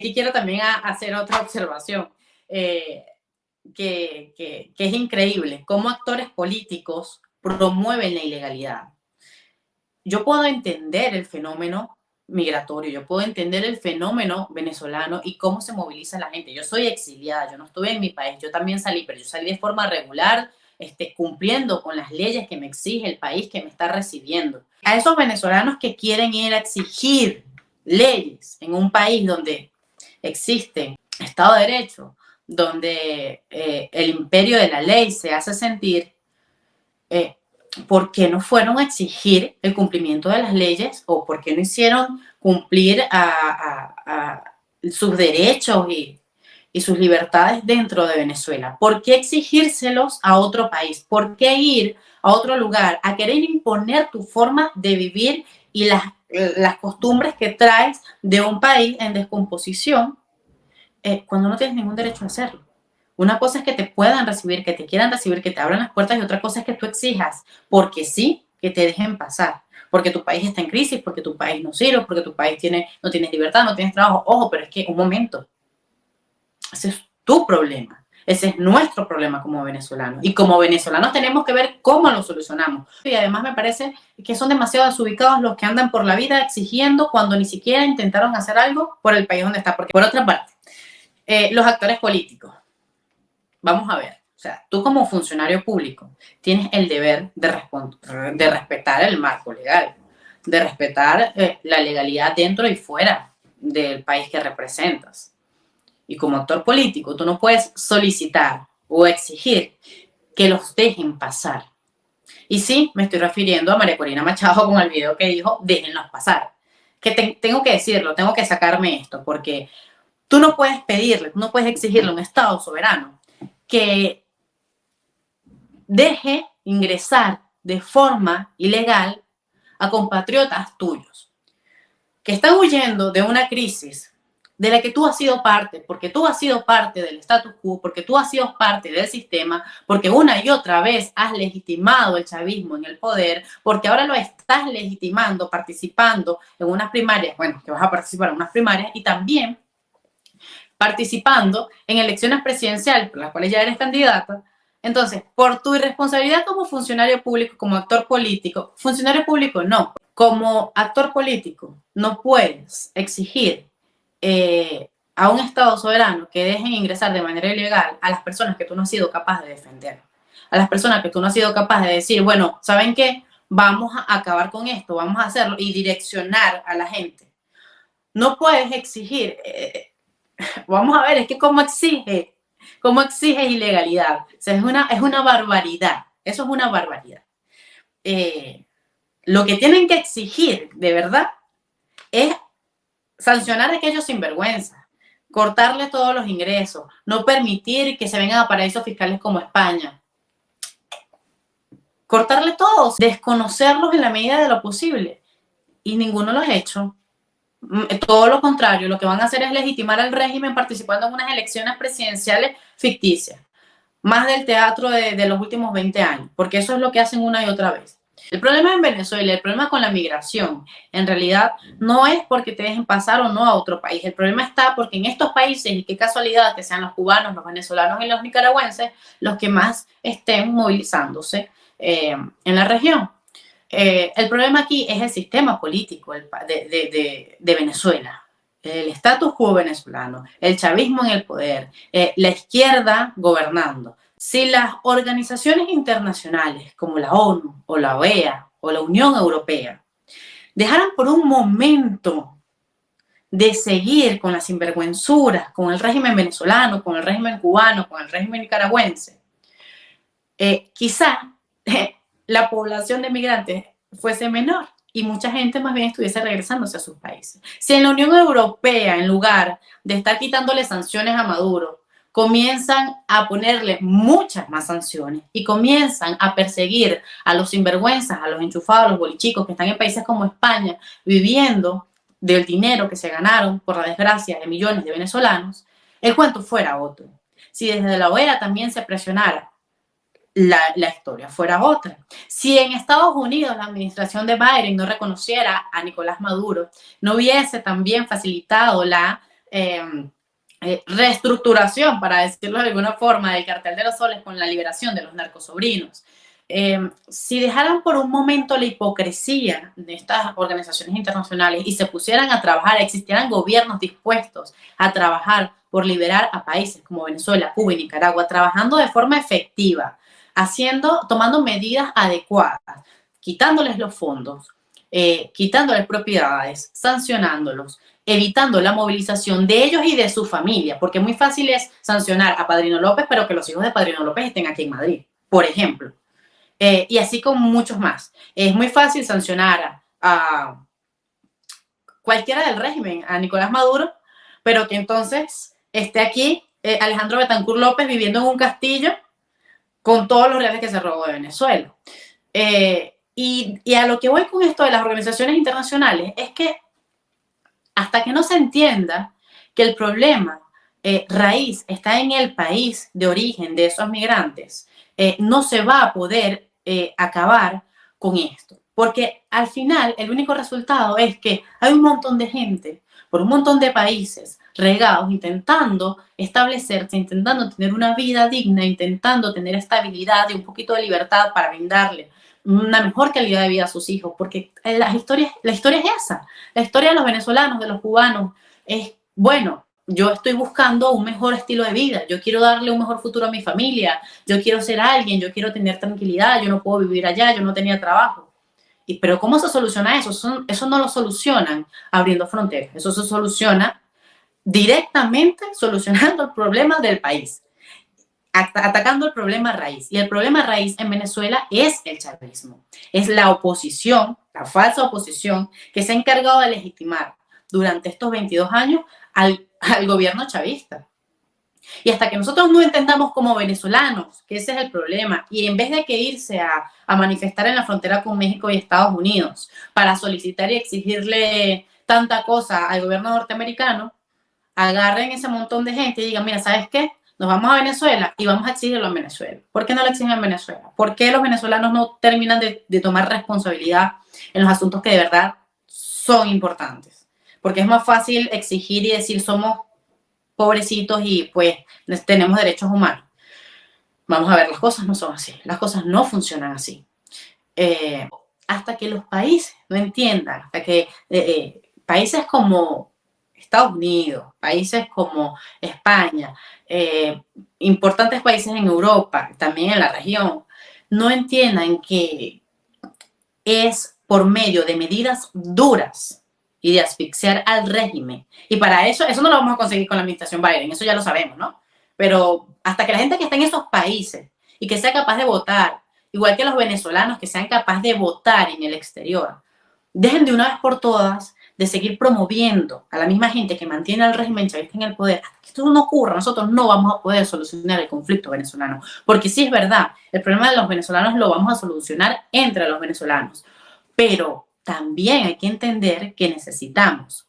Y quiero también hacer otra observación, que es increíble, cómo actores políticos promueven la ilegalidad. Yo puedo entender el fenómeno migratorio, yo puedo entender el fenómeno venezolano y cómo se moviliza la gente. Yo soy exiliada, yo no estuve en mi país, yo también salí, pero yo salí de forma regular, cumpliendo con las leyes que me exige el país que me está recibiendo. A esos venezolanos que quieren ir a exigir leyes en un país donde existe Estado de Derecho, donde el imperio de la ley se hace sentir, ¿por qué no fueron a exigir el cumplimiento de las leyes o por qué no hicieron cumplir a sus derechos y sus libertades dentro de Venezuela? ¿Por qué exigírselos a otro país? ¿Por qué ir a otro lugar a querer imponer tu forma de vivir y las costumbres que traes de un país en descomposición cuando no tienes ningún derecho a hacerlo? Una cosa es que te puedan recibir, que te quieran recibir, que te abran las puertas, y otra cosa es que tú exijas, porque sí, que te dejen pasar, porque tu país está en crisis, porque tu país no sirve, porque tu país no tienes libertad, no tienes trabajo. Ojo, pero es que un momento, ese es tu problema, ese es nuestro problema como venezolanos, y como venezolanos tenemos que ver cómo lo solucionamos. Y además me parece que son demasiado desubicados los que andan por la vida exigiendo cuando ni siquiera intentaron hacer algo por el país donde está. Porque por otra parte, los actores políticos, vamos a ver, o sea, tú como funcionario público tienes el deber de respetar el marco legal, de respetar la legalidad dentro y fuera del país que representas. Y como actor político, tú no puedes solicitar o exigir que los dejen pasar. Y sí, me estoy refiriendo a María Corina Machado con el video que dijo, déjenlos pasar. Que tengo que decirlo, tengo que sacarme esto, porque tú no puedes pedirle, tú no puedes exigirle a un Estado soberano que deje ingresar de forma ilegal a compatriotas tuyos que están huyendo de una crisis de la que tú has sido parte, porque tú has sido parte del status quo, porque tú has sido parte del sistema, porque una y otra vez has legitimado el chavismo en el poder, porque ahora lo estás legitimando participando en unas primarias, bueno, que vas a participar en unas primarias, y también participando en elecciones presidenciales por las cuales ya eres candidata. Entonces, por tu irresponsabilidad como funcionario público, como actor político, funcionario público no, como actor político, no puedes exigir a un Estado soberano que dejen ingresar de manera ilegal a las personas que tú no has sido capaz de defender, a las personas que tú no has sido capaz de decir, bueno, ¿saben qué? Vamos a acabar con esto, vamos a hacerlo, y direccionar a la gente. No puedes exigir, vamos a ver, es que cómo exige ilegalidad. O sea, es una barbaridad, eso es una barbaridad. Lo que tienen que exigir, de verdad, es sancionar a aquellos sinvergüenzas, cortarle todos los ingresos, no permitir que se vengan a paraísos fiscales como España, cortarle todos, desconocerlos en la medida de lo posible, y ninguno lo ha hecho. Todo lo contrario, lo que van a hacer es legitimar al régimen participando en unas elecciones presidenciales ficticias, más del teatro de los últimos 20 años, porque eso es lo que hacen una y otra vez. El problema en Venezuela, el problema con la migración, en realidad no es porque te dejen pasar o no a otro país. El problema está porque en estos países, y qué casualidad que sean los cubanos, los venezolanos y los nicaragüenses los que más estén movilizándose en la región. El problema aquí es el sistema político de Venezuela, el status quo venezolano, el chavismo en el poder, la izquierda gobernando. Si las organizaciones internacionales como la ONU o la OEA o la Unión Europea dejaran por un momento de seguir con las sinvergüenzuras, con el régimen venezolano, con el régimen cubano, con el régimen nicaragüense, quizá la población de migrantes fuese menor y mucha gente más bien estuviese regresándose a sus países. Si en la Unión Europea, en lugar de estar quitándole sanciones a Maduro, comienzan a ponerle muchas más sanciones y comienzan a perseguir a los sinvergüenzas, a los enchufados, a los bolichicos que están en países como España viviendo del dinero que se ganaron por la desgracia de millones de venezolanos, el cuento fuera otro. Si desde la OEA también se presionara, la historia fuera otra. Si en Estados Unidos la administración de Biden no reconociera a Nicolás Maduro, no hubiese también facilitado la eh, reestructuración, para decirlo de alguna forma, del cartel de los soles con la liberación de los narcosobrinos. Si dejaran por un momento la hipocresía de estas organizaciones internacionales y se pusieran a trabajar, existieran gobiernos dispuestos a trabajar por liberar a países como Venezuela, Cuba y Nicaragua, trabajando de forma efectiva, tomando medidas adecuadas, quitándoles los fondos, quitándoles propiedades, sancionándolos, evitando la movilización de ellos y de su familia, porque muy fácil es sancionar a Padrino López, pero que los hijos de Padrino López estén aquí en Madrid, por ejemplo. Y así con muchos más. Es muy fácil sancionar a cualquiera del régimen, a Nicolás Maduro, pero que entonces esté aquí Alejandro Betancur López viviendo en un castillo con todos los reales que se robó de Venezuela. Y a lo que voy con esto de las organizaciones internacionales es que hasta que no se entienda que el problema raíz está en el país de origen de esos migrantes, no se va a poder acabar con esto. Porque al final el único resultado es que hay un montón de gente por un montón de países regados intentando establecerse, intentando tener una vida digna, intentando tener estabilidad y un poquito de libertad para brindarle una mejor calidad de vida a sus hijos, porque la historia es esa. La historia de los venezolanos, de los cubanos, es, bueno, yo estoy buscando un mejor estilo de vida, yo quiero darle un mejor futuro a mi familia, yo quiero ser alguien, yo quiero tener tranquilidad, yo no puedo vivir allá, yo no tenía trabajo. Pero ¿cómo se soluciona eso? Eso no lo solucionan abriendo fronteras, eso se soluciona directamente solucionando el problema del país, atacando el problema raíz. Y el problema raíz en Venezuela es el chavismo, es la oposición, la falsa oposición que se ha encargado de legitimar durante estos 22 años al gobierno chavista. Y hasta que nosotros no entendamos como venezolanos que ese es el problema, y en vez de que irse a manifestar en la frontera con México y Estados Unidos para solicitar y exigirle tanta cosa al gobierno norteamericano, agarren ese montón de gente y digan, mira, ¿sabes qué? Nos vamos a Venezuela y vamos a exigirlo en Venezuela. ¿Por qué no lo exigen en Venezuela? ¿Por qué los venezolanos no terminan de tomar responsabilidad en los asuntos que de verdad son importantes? Porque es más fácil exigir y decir somos pobrecitos y pues tenemos derechos humanos. Vamos a ver, las cosas no son así, las cosas no funcionan así. Hasta que los países no entiendan, hasta que países como Estados Unidos, países como España, importantes países en Europa, también en la región, no entiendan que es por medio de medidas duras y de asfixiar al régimen. Y para eso no lo vamos a conseguir con la administración Biden, eso ya lo sabemos, ¿no? Pero hasta que la gente que está en esos países y que sea capaz de votar, igual que los venezolanos que sean capaces de votar en el exterior, dejen de una vez por todas de seguir promoviendo a la misma gente que mantiene al régimen chavista en el poder. Hasta que esto no ocurra, nosotros no vamos a poder solucionar el conflicto venezolano. Porque sí es verdad, el problema de los venezolanos lo vamos a solucionar entre los venezolanos. Pero también hay que entender que necesitamos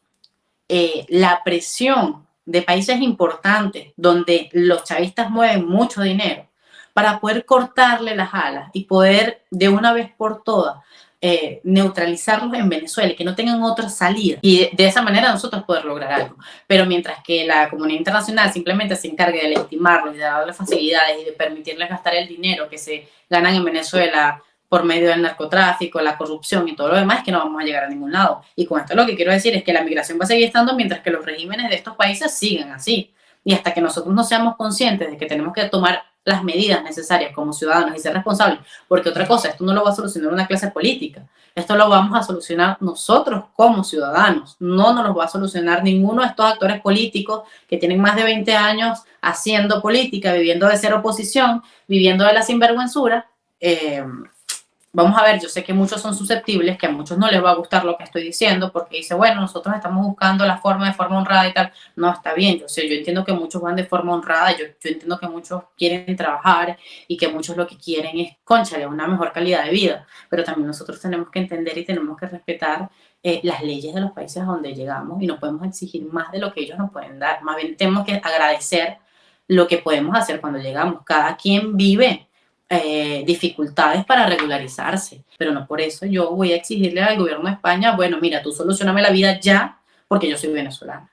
la presión de países importantes donde los chavistas mueven mucho dinero para poder cortarle las alas y poder de una vez por todas neutralizarlos en Venezuela y que no tengan otra salida y de esa manera nosotros poder lograr algo. Pero mientras que la comunidad internacional simplemente se encargue de legitimarlos y de darles facilidades y de permitirles gastar el dinero que se ganan en Venezuela por medio del narcotráfico, la corrupción y todo lo demás, que no vamos a llegar a ningún lado. Y con esto lo que quiero decir es que la migración va a seguir estando mientras que los regímenes de estos países sigan así. Y hasta que nosotros no seamos conscientes de que tenemos que tomar las medidas necesarias como ciudadanos y ser responsables, porque otra cosa, esto no lo va a solucionar una clase política, esto lo vamos a solucionar nosotros como ciudadanos, no nos lo va a solucionar ninguno de estos actores políticos que tienen más de 20 años haciendo política, viviendo de ser oposición, viviendo de la sinvergüenzura. Vamos a ver, yo sé que muchos son susceptibles, que a muchos no les va a gustar lo que estoy diciendo, porque dice, bueno, nosotros estamos buscando la forma de forma honrada y tal. No, está bien, yo sé, yo entiendo que muchos van de forma honrada, yo entiendo que muchos quieren trabajar y que muchos lo que quieren es, cónchale, una mejor calidad de vida, pero también nosotros tenemos que entender y tenemos que respetar las leyes de los países a donde llegamos y no podemos exigir más de lo que ellos nos pueden dar. Más bien tenemos que agradecer lo que podemos hacer cuando llegamos. Cada quien vive dificultades para regularizarse, pero no por eso yo voy a exigirle al gobierno de España, bueno, mira, tú solucioname la vida ya porque yo soy venezolana.